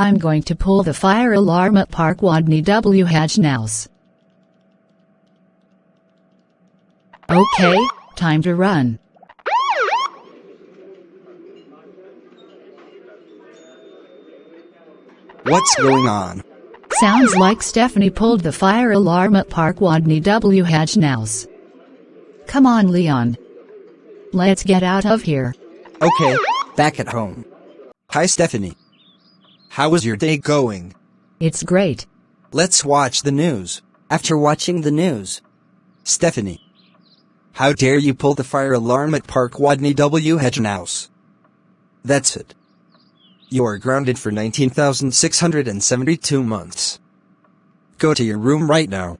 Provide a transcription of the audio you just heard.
I'm going to pull the fire alarm at Park Wodny W Hajnówce. Okay, time to run. What's going on? Sounds like Stephanie pulled the fire alarm at Park Wodny W Hajnówce. Come on, Leon. Let's get out of here. Okay, back at home. Hi, Stephanie. How was your day going? It's great. Let's watch the news. After watching the news. Stephanie. How dare you pull the fire alarm at Park Wodny W Hajnówce? That's it. You are grounded for 19,672 months. Go to your room right now.